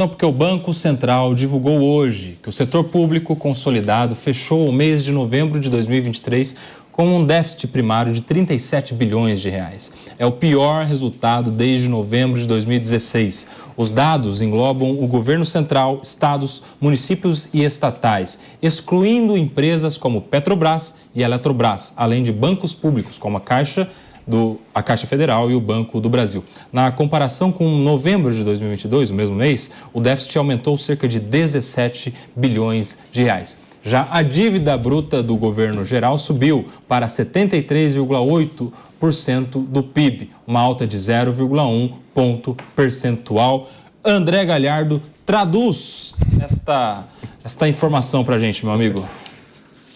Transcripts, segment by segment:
Não, porque o Banco Central divulgou hoje que o setor público consolidado fechou o mês de novembro de 2023 com um déficit primário de 37 bilhões de reais. É o pior resultado desde novembro de 2016. Os dados englobam o governo central, estados, municípios e estatais, excluindo empresas como Petrobras e Eletrobras, além de bancos públicos como a Caixa Federal e o Banco do Brasil. Na comparação com novembro de 2022, o mesmo mês, o déficit aumentou cerca de 17 bilhões de reais. Já a dívida bruta do governo geral subiu para 73,8% do PIB, uma alta de 0,1 ponto percentual. André Galhardo, traduz esta informação para a gente, meu amigo.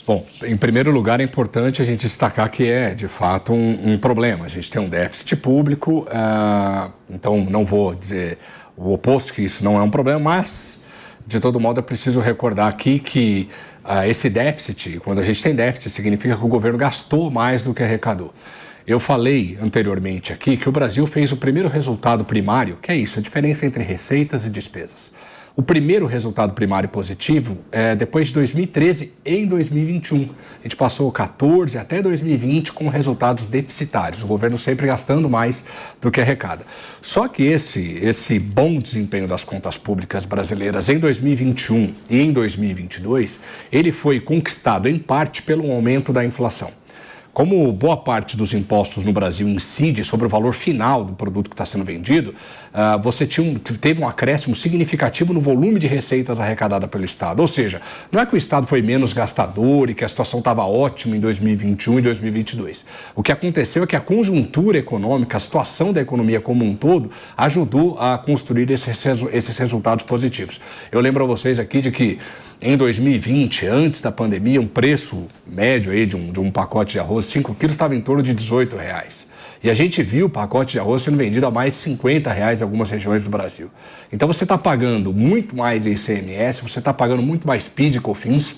Bom, em primeiro lugar, é importante a gente destacar que é, de fato, um problema. A gente tem um déficit público, então não vou dizer o oposto, que isso não é um problema, mas, de todo modo, é preciso recordar aqui que esse déficit, quando a gente tem déficit, significa que o governo gastou mais do que arrecadou. Eu falei anteriormente aqui que o Brasil fez o primeiro resultado primário, que é isso, a diferença entre receitas e despesas. O primeiro resultado primário positivo é depois de 2013 em 2021. A gente passou 14 até 2020 com resultados deficitários, o governo sempre gastando mais do que arrecada. Só que esse bom desempenho das contas públicas brasileiras em 2021 e em 2022, ele foi conquistado em parte pelo aumento da inflação. Como boa parte dos impostos no Brasil incide sobre o valor final do produto que está sendo vendido, você teve um acréscimo significativo no volume de receitas arrecadadas pelo Estado. Ou seja, não é que o Estado foi menos gastador e que a situação estava ótima em 2021 e 2022. O que aconteceu é que a conjuntura econômica, a situação da economia como um todo, ajudou a construir esses resultados positivos. Eu lembro a vocês aqui de que em 2020, antes da pandemia, um preço médio aí de um pacote de arroz, 5 quilos, estava em torno de R$18. E a gente viu o pacote de arroz sendo vendido a mais de R$50 em algumas regiões do Brasil. Então você está pagando muito mais ICMS, você está pagando muito mais PIS e COFINS,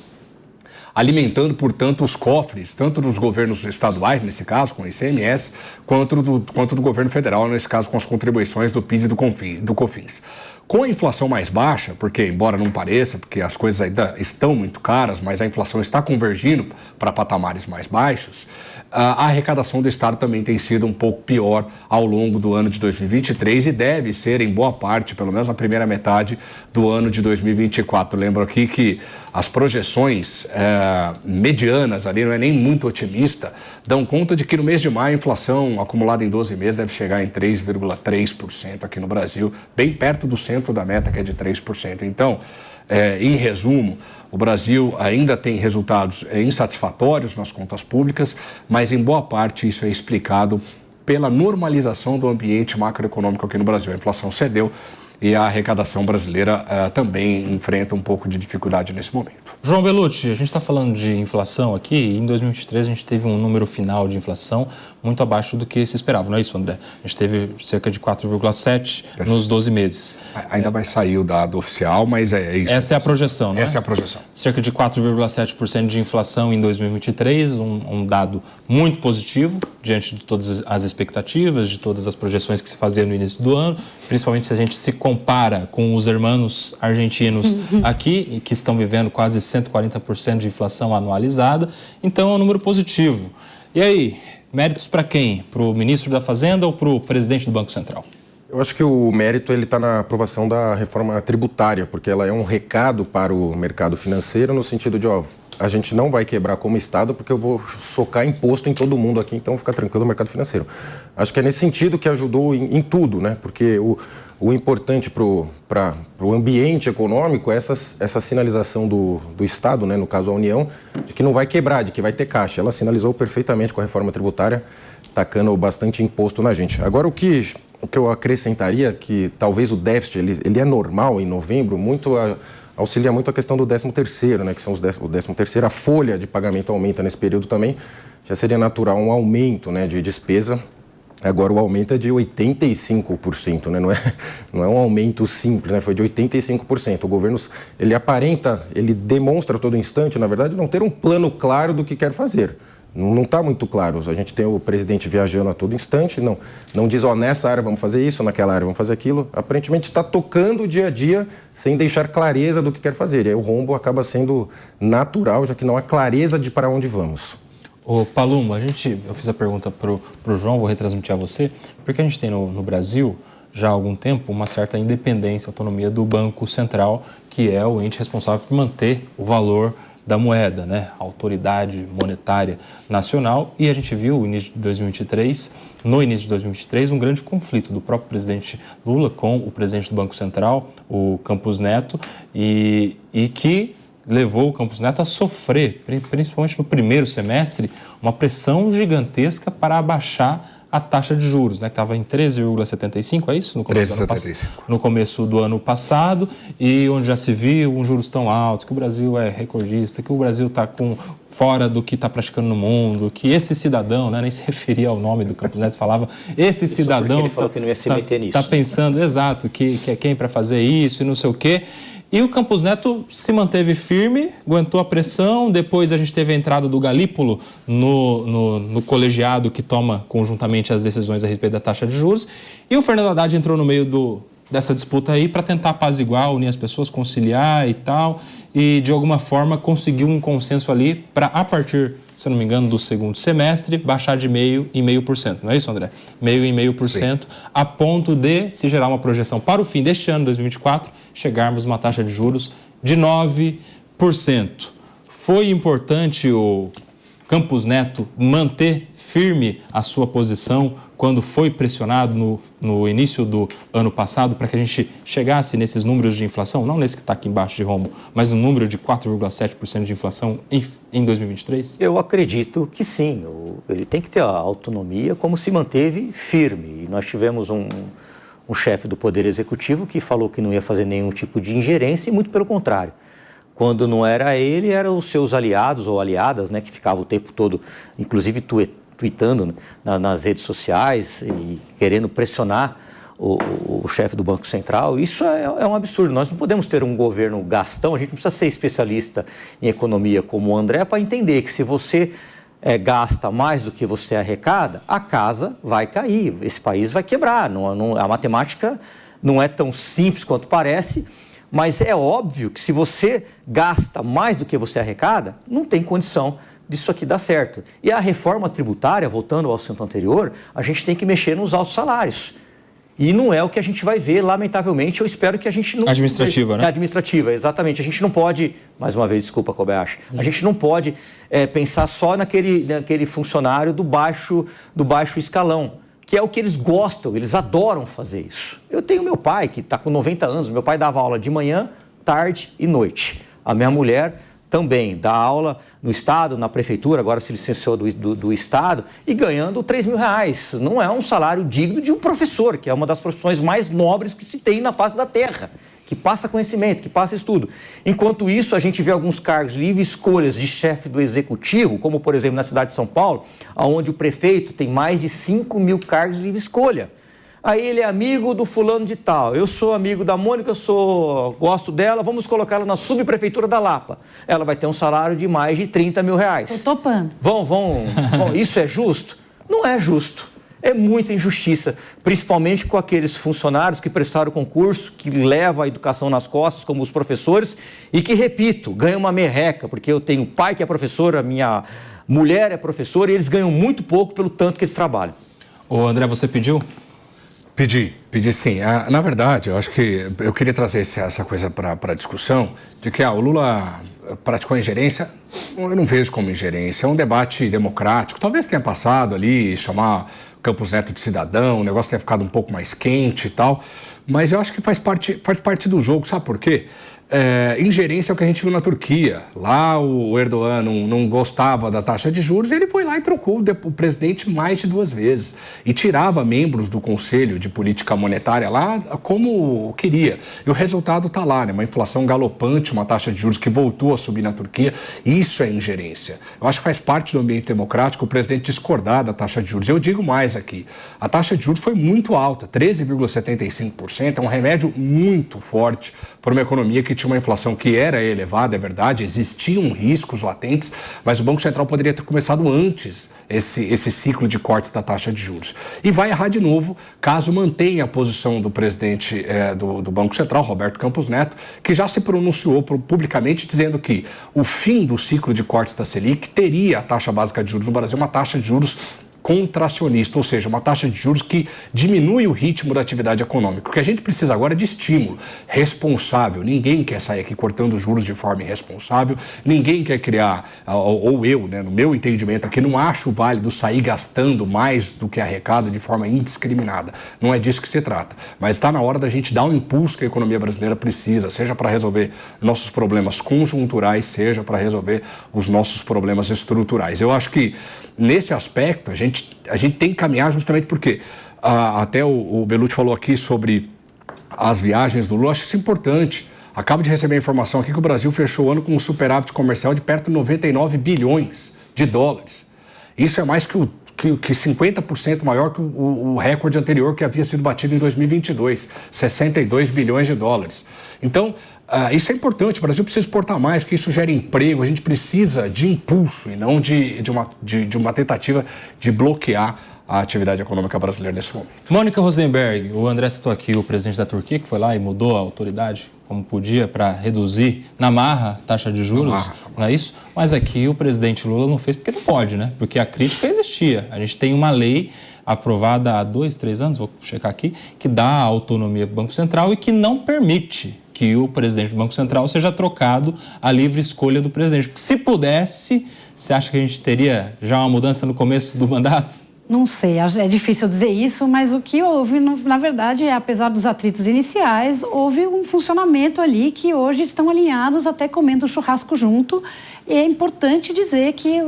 alimentando, portanto, os cofres, tanto dos governos estaduais, nesse caso, com o ICMS, quanto do governo federal, nesse caso, com as contribuições do PIS e do COFINS. Com a inflação mais baixa, porque, embora não pareça, porque as coisas ainda estão muito caras, mas a inflação está convergindo para patamares mais baixos, a arrecadação do Estado também tem sido um pouco pior ao longo do ano de 2023 e deve ser, em boa parte, pelo menos na primeira metade do ano de 2024. Lembro aqui que as projeções medianas ali, não é nem muito otimista, dão conta de que no mês de maio a inflação acumulada em 12 meses deve chegar em 3,3% aqui no Brasil, bem perto do centro da meta, que é de 3%. Então, em resumo, o Brasil ainda tem resultados insatisfatórios nas contas públicas, mas em boa parte isso é explicado pela normalização do ambiente macroeconômico aqui no Brasil. A inflação cedeu e a arrecadação brasileira também enfrenta um pouco de dificuldade nesse momento. João Bellucci, a gente está falando de inflação aqui e em 2023 a gente teve um número final de inflação muito abaixo do que se esperava, não é isso, André? A gente teve cerca de 4,7% nos 12 meses. Ainda vai sair o dado oficial, mas é isso. Essa é a projeção, não é? Essa é a projeção. Cerca de 4,7% de inflação em 2023, um dado muito positivo diante de todas as expectativas, de todas as projeções que se faziam no início do ano, principalmente se a gente se compara com os irmãos argentinos aqui, que estão vivendo quase 140% de inflação anualizada, então é um número positivo. E aí, méritos para quem? Para o ministro da Fazenda ou para o presidente do Banco Central? Eu acho que o mérito está na aprovação da reforma tributária, porque ela é um recado para o mercado financeiro no sentido de, a gente não vai quebrar como Estado porque eu vou socar imposto em todo mundo aqui, então fica tranquilo o mercado financeiro. Acho que é nesse sentido que ajudou em tudo, né? Porque o importante para o ambiente econômico é essa sinalização do Estado, né, no caso a União, de que não vai quebrar, de que vai ter caixa. Ela sinalizou perfeitamente com a reforma tributária, tacando bastante imposto na gente. Agora, o que eu acrescentaria, que talvez o déficit ele é normal em novembro, auxilia muito a questão do 13º, né, que são o 13º, a folha de pagamento aumenta nesse período também, já seria natural um aumento, né, de despesa. Agora o aumento é de 85%, né? Não é um aumento simples, né? Foi de 85%. O governo, ele demonstra a todo instante, na verdade, não ter um plano claro do que quer fazer. Não está muito claro. A gente tem o presidente viajando a todo instante, não diz, nessa área vamos fazer isso, naquela área vamos fazer aquilo. Aparentemente está tocando o dia a dia sem deixar clareza do que quer fazer. E aí o rombo acaba sendo natural, já que não há clareza de para onde vamos. Ô Palumbo, eu fiz a pergunta pro João, vou retransmitir a você, porque a gente tem no Brasil, já há algum tempo, uma certa independência, autonomia do Banco Central, que é o ente responsável por manter o valor da moeda, né? A autoridade monetária nacional. E a gente viu no início de 2023, um grande conflito do próprio presidente Lula com o presidente do Banco Central, o Campos Neto, e que levou o Campos Neto a sofrer, principalmente no primeiro semestre, uma pressão gigantesca para abaixar a taxa de juros, né, que estava em 13,75, é isso? No começo do ano passado, e onde já se viu juros tão altos, que o Brasil é recordista, que o Brasil está fora do que está praticando no mundo, que esse cidadão, né, nem se referia ao nome do Campos Neto, falava, esse cidadão ele falou que não ia se meter nisso. Está pensando, exato, que é quem para fazer isso e não sei o quê. E o Campos Neto se manteve firme, aguentou a pressão. Depois a gente teve a entrada do Galípolo no colegiado que toma conjuntamente as decisões a respeito da taxa de juros. E o Fernando Haddad entrou no meio dessa disputa aí para tentar apaziguar, unir as pessoas, conciliar e tal. E, de alguma forma, conseguiu um consenso ali para, a partir, se não me engano, do segundo semestre, baixar de 0,5% em 0,5%. Não é isso, André? 0,5%, a ponto de, se gerar uma projeção para o fim deste ano, 2024, chegarmos a uma taxa de juros de 9%. Foi importante o Campos Neto manter firme a sua posição quando foi pressionado no início do ano passado para que a gente chegasse nesses números de inflação, não nesse que está aqui embaixo de rombo, mas no número de 4,7% de inflação em 2023? Eu acredito que sim. Ele tem que ter a autonomia como se manteve firme. E nós tivemos um chefe do Poder Executivo que falou que não ia fazer nenhum tipo de ingerência e muito pelo contrário. Quando não era ele, eram os seus aliados ou aliadas, né, que ficavam o tempo todo, inclusive tweetando nas redes sociais e querendo pressionar o chefe do Banco Central. Isso é um absurdo. Nós não podemos ter um governo gastão, a gente não precisa ser especialista em economia como o André para entender que se você gasta mais do que você arrecada, a casa vai cair, esse país vai quebrar. A matemática não é tão simples quanto parece, mas é óbvio que se você gasta mais do que você arrecada, não tem condição disso aqui dar certo. E a reforma tributária, voltando ao assunto anterior, a gente tem que mexer nos altos salários. E não é o que a gente vai ver, lamentavelmente, eu espero que a gente não... Administrativa, né? Administrativa, exatamente. A gente não pode, mais uma vez, desculpa, Kobayashi, a gente não pode pensar só naquele funcionário do baixo escalão, que é o que eles gostam, eles adoram fazer isso. Eu tenho meu pai, que está com 90 anos, meu pai dava aula de manhã, tarde e noite. A minha mulher também dá aula no Estado, na Prefeitura, agora se licenciou do Estado, e ganhando R$3.000. Não é um salário digno de um professor, que é uma das profissões mais nobres que se tem na face da Terra, que passa conhecimento, que passa estudo. Enquanto isso, a gente vê alguns cargos livre escolhas de chefe do Executivo, como, por exemplo, na cidade de São Paulo, onde o prefeito tem mais de 5.000 cargos de livre escolha. Aí ele é amigo do fulano de tal, eu sou amigo da Mônica, gosto dela, vamos colocá-la na subprefeitura da Lapa. Ela vai ter um salário de mais de R$30.000. Tô topando. Isso é justo? Não é justo. É muita injustiça, principalmente com aqueles funcionários que prestaram concurso, que levam a educação nas costas, como os professores, e que, repito, ganham uma merreca, porque eu tenho pai que é professor, a minha mulher é professora, e eles ganham muito pouco pelo tanto que eles trabalham. Ô André, você pediu? Pedi sim. Na verdade, eu acho que eu queria trazer essa coisa para a discussão de que o Lula praticou ingerência. Eu não vejo como ingerência, é um debate democrático. Talvez tenha passado ali, chamar Campos Neto de cidadão, o negócio tenha ficado um pouco mais quente e tal, mas eu acho que faz parte do jogo, sabe por quê? Ingerência é o que a gente viu na Turquia. Lá o Erdogan não gostava da taxa de juros, ele foi lá e trocou o presidente mais de 2 vezes e tirava membros do Conselho de Política Monetária lá como queria. E o resultado está lá, né? Uma inflação galopante, uma taxa de juros que voltou a subir na Turquia. Isso é ingerência. Eu acho que faz parte do ambiente democrático o presidente discordar da taxa de juros. Eu digo mais aqui, a taxa de juros foi muito alta, 13,75%. 4%, é um remédio muito forte para uma economia que tinha uma inflação que era elevada, é verdade, existiam riscos latentes, mas o Banco Central poderia ter começado antes esse ciclo de cortes da taxa de juros. E vai errar de novo caso mantenha a posição do presidente do Banco Central, Roberto Campos Neto, que já se pronunciou publicamente dizendo que o fim do ciclo de cortes da Selic teria a taxa básica de juros no Brasil, uma taxa de juros contracionista, ou seja, uma taxa de juros que diminui o ritmo da atividade econômica. O que a gente precisa agora é de estímulo responsável. Ninguém quer sair aqui cortando juros de forma irresponsável, ninguém quer criar, ou eu, né, no meu entendimento aqui, não acho válido sair gastando mais do que arrecada de forma indiscriminada. Não é disso que se trata. Mas está na hora da gente dar um impulso que a economia brasileira precisa, seja para resolver nossos problemas conjunturais, seja para resolver os nossos problemas estruturais. Eu acho que, nesse aspecto, a gente tem que caminhar justamente porque até o Bellucci falou aqui sobre as viagens do Lula. Acho isso importante. Acabo de receber a informação aqui que o Brasil fechou o ano com um superávit comercial de perto de 99 bilhões de dólares. Isso é mais que 50% maior que o recorde anterior que havia sido batido em 2022, 62 bilhões de dólares. Então, isso é importante, o Brasil precisa exportar mais, que isso gera emprego, a gente precisa de impulso e não de uma tentativa de bloquear a atividade econômica brasileira nesse momento. Mônica Rosenberg, o André citou aqui o presidente da Turquia, que foi lá e mudou a autoridade como podia para reduzir na marra a taxa de juros, não é isso? Mas aqui o presidente Lula não fez porque não pode, né? Porque a crítica existia. A gente tem uma lei aprovada há 2, 3 anos, vou checar aqui, que dá autonomia para o Banco Central e que não permite que o presidente do Banco Central seja trocado à livre escolha do presidente. Porque se pudesse, você acha que a gente teria já uma mudança no começo do mandato? Não sei, é difícil dizer isso, mas o que houve, na verdade, apesar dos atritos iniciais, houve um funcionamento ali que hoje estão alinhados, até comendo churrasco junto. E é importante dizer que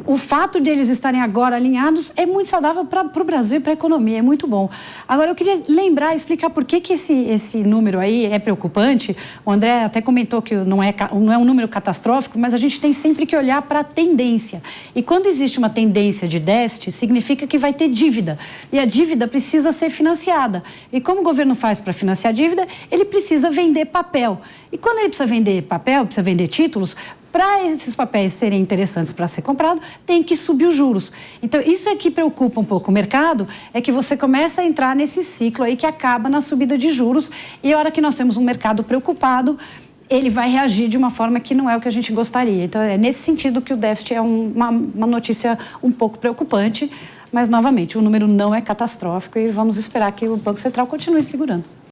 o fato de eles estarem agora alinhados é muito saudável para o Brasil e para a economia, é muito bom. Agora, eu queria lembrar e explicar por que esse número aí é preocupante. O André até comentou que não é um número catastrófico, mas a gente tem sempre que olhar para a tendência. E quando existe uma tendência de déficit, significa que vai ter dívida. E a dívida precisa ser financiada. E como o governo faz para financiar a dívida? Ele precisa vender papel. E quando ele precisa vender papel, precisa vender títulos, para esses papéis serem interessantes para ser comprado, tem que subir os juros. Então, isso é que preocupa um pouco o mercado, é que você começa a entrar nesse ciclo aí que acaba na subida de juros, e a hora que nós temos um mercado preocupado, ele vai reagir de uma forma que não é o que a gente gostaria. Então, é nesse sentido que o déficit é uma notícia um pouco preocupante, mas, novamente, o número não é catastrófico e vamos esperar que o Banco Central continue segurando.